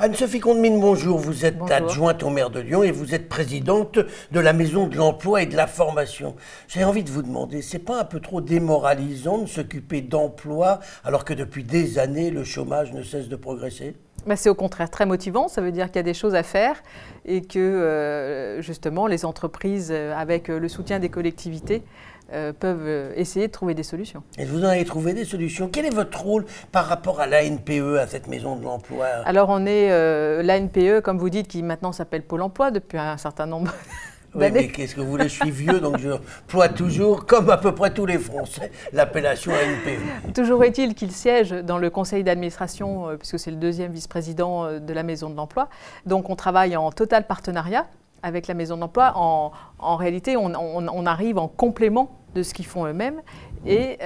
Anne-Sophie Condemine, bonjour. Vous êtes Bonjour. adjointe au maire de Lyon et vous êtes présidente de la Maison de l'Emploi et de la Formation. J'ai envie de vous demander, c'est pas un peu trop démoralisant de s'occuper d'emploi alors que depuis des années, le chômage ne cesse de progresser ? C'est au contraire très motivant, ça veut dire qu'il y a des choses à faire et que justement les entreprises, avec le soutien des collectivités, peuvent essayer de trouver des solutions. Et vous en avez trouvé des solutions. Quel est votre rôle par rapport à l'ANPE, à cette Maison de l'Emploi ? Alors on est l'ANPE, comme vous dites, qui maintenant s'appelle Pôle Emploi depuis un certain nombre Oui, d'années. mais qu'est-ce que vous voulez, je suis vieux, donc je emploie toujours, comme à peu près tous les Français, l'appellation ANPE. Toujours est-il qu'il siège dans le conseil d'administration, puisque c'est le deuxième vice-président de la Maison de l'Emploi. Donc on travaille en total partenariat avec la Maison de l'Emploi. En réalité, on arrive en complément de ce qu'ils font eux-mêmes et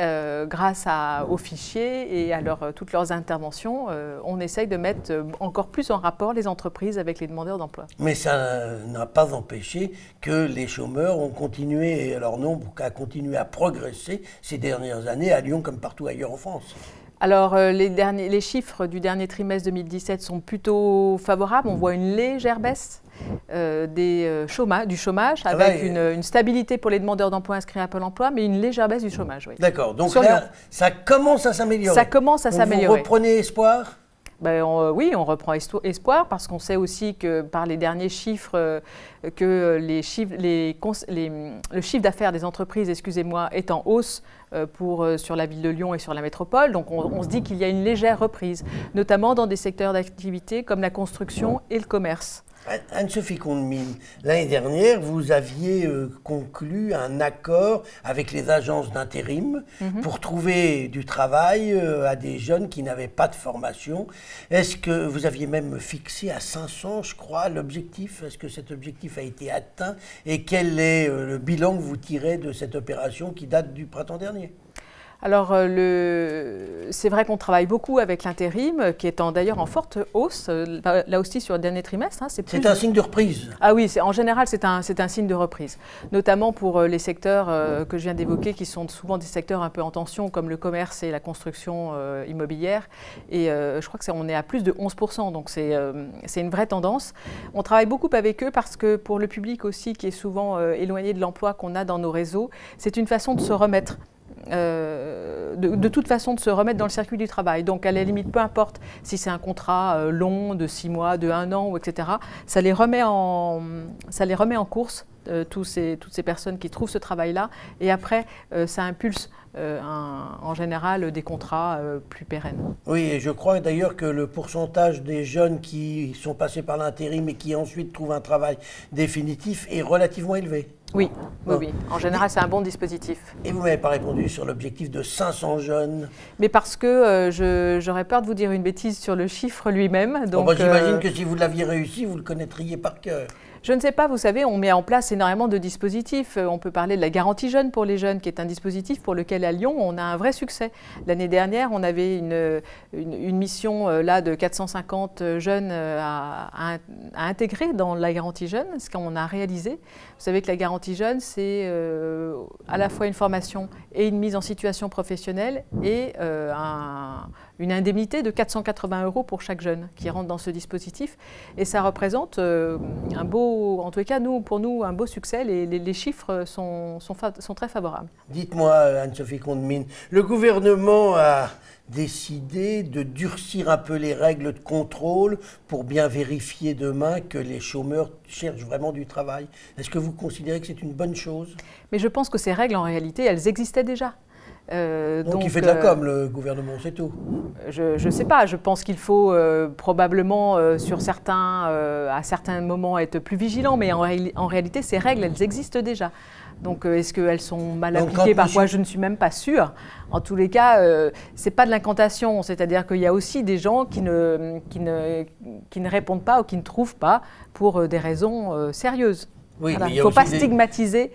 grâce aux fichiers et à toutes leurs interventions, on essaye de mettre encore plus en rapport les entreprises avec les demandeurs d'emploi. Mais ça n'a pas empêché que les chômeurs ont continué, et leur nombre a continué à progresser ces dernières années à Lyon comme partout ailleurs en France. Alors, les chiffres du dernier trimestre 2017 sont plutôt favorables. On voit une légère baisse du chômage, avec une stabilité pour les demandeurs d'emploi inscrits à Pôle emploi, mais une légère baisse du chômage. Oui. D'accord, donc là, ça commence à s'améliorer. Ça commence à s'améliorer. Vous reprenez espoir ? Oui, on reprend espoir parce qu'on sait aussi que par les derniers chiffres, que le chiffre d'affaires des entreprises, est en hausse sur la ville de Lyon et sur la métropole. Donc on se dit qu'il y a une légère reprise, notamment dans des secteurs d'activité comme la construction et le commerce. Anne-Sophie Condemine, l'année dernière, vous aviez conclu un accord avec les agences d'intérim pour trouver du travail à des jeunes qui n'avaient pas de formation. Est-ce que vous aviez même fixé à 500, je crois, l'objectif? Est-ce que cet objectif a été atteint? Et quel est le bilan que vous tirez de cette opération qui date du printemps dernier? Alors, c'est vrai qu'on travaille beaucoup avec l'intérim, qui est d'ailleurs en forte hausse, là aussi sur le dernier trimestre. C'est un signe de reprise. Ah oui, en général, c'est un signe de reprise, notamment pour les secteurs que je viens d'évoquer, qui sont souvent des secteurs un peu en tension, comme le commerce et la construction immobilière. Et je crois qu'on est à plus de 11%, donc c'est une vraie tendance. On travaille beaucoup avec eux parce que pour le public aussi, qui est souvent éloigné de l'emploi qu'on a dans nos réseaux, c'est une façon de se remettre. De toute façon de se remettre dans le circuit du travail. Donc à la limite, peu importe si c'est un contrat long de 6 mois, de 1 an, etc., ça les remet en course, toutes ces personnes qui trouvent ce travail-là. Et après, ça impulse en général des contrats plus pérennes. Oui, et je crois d'ailleurs que le pourcentage des jeunes qui sont passés par l'intérim et qui ensuite trouvent un travail définitif est relativement élevé. Oui, oui. En général, c'est un bon dispositif. Et vous ne m'avez pas répondu sur l'objectif de 500 jeunes. Mais parce que j'aurais peur de vous dire une bêtise sur le chiffre lui-même. J'imagine que si vous l'aviez réussi, vous le connaîtriez par cœur. Je ne sais pas, vous savez, on met en place énormément de dispositifs. On peut parler de la garantie jeune pour les jeunes, qui est un dispositif pour lequel à Lyon, on a un vrai succès. L'année dernière, on avait une mission là, de 450 jeunes à intégrer dans la garantie jeune, ce qu'on a réalisé. Vous savez que la garantie jeune, c'est à la fois une formation et une mise en situation professionnelle et une indemnité de 480 € pour chaque jeune qui rentre dans ce dispositif. Et ça représente en tous les cas, pour nous, un beau succès. Les chiffres sont très favorables. Dites-moi, Anne-Sophie Condemine, le gouvernement a décidé de durcir un peu les règles de contrôle pour bien vérifier demain que les chômeurs cherchent vraiment du travail. Est-ce que vous considérez que c'est une bonne chose? Mais je pense que ces règles, en réalité, elles existaient déjà. Donc il fait de la com, le gouvernement, c'est tout. Je ne sais pas, je pense qu'il faut probablement à certains moments être plus vigilant, mais en réalité ces règles, elles existent déjà. Donc est-ce qu'elles sont mal appliquées? Parfois je ne suis même pas sûre. En tous les cas, ce n'est pas de l'incantation, c'est-à-dire qu'il y a aussi des gens qui ne répondent pas ou qui ne trouvent pas pour des raisons sérieuses. Oui, voilà. Il ne faut pas stigmatiser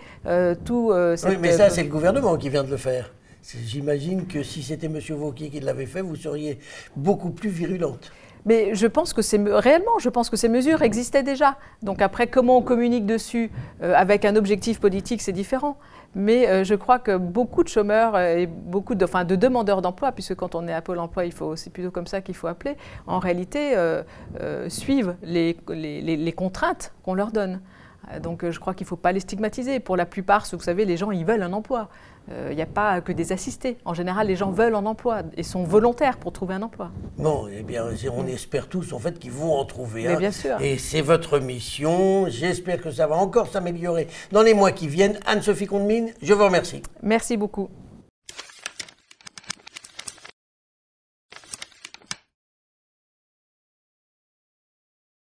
tout cette... Oui, mais ça c'est le gouvernement qui vient de le faire. J'imagine que si c'était M. Wauquiez qui l'avait fait, vous seriez beaucoup plus virulente. Mais je pense que réellement, je pense que ces mesures existaient déjà. Donc après, comment on communique dessus avec un objectif politique, c'est différent. Mais je crois que beaucoup de chômeurs et beaucoup de demandeurs d'emploi, puisque quand on est à Pôle emploi, c'est plutôt comme ça qu'il faut appeler, en réalité, suivent les contraintes qu'on leur donne. Donc je crois qu'il ne faut pas les stigmatiser. Pour la plupart, vous savez, les gens, ils veulent un emploi. Il n'y a pas que des assistés. En général, les gens veulent un emploi et sont volontaires pour trouver un emploi. Bon, eh bien, on espère tous en fait qu'ils vont en trouver un. Bien sûr. Et c'est votre mission. J'espère que ça va encore s'améliorer dans les mois qui viennent. Anne-Sophie Condemine, je vous remercie. Merci beaucoup.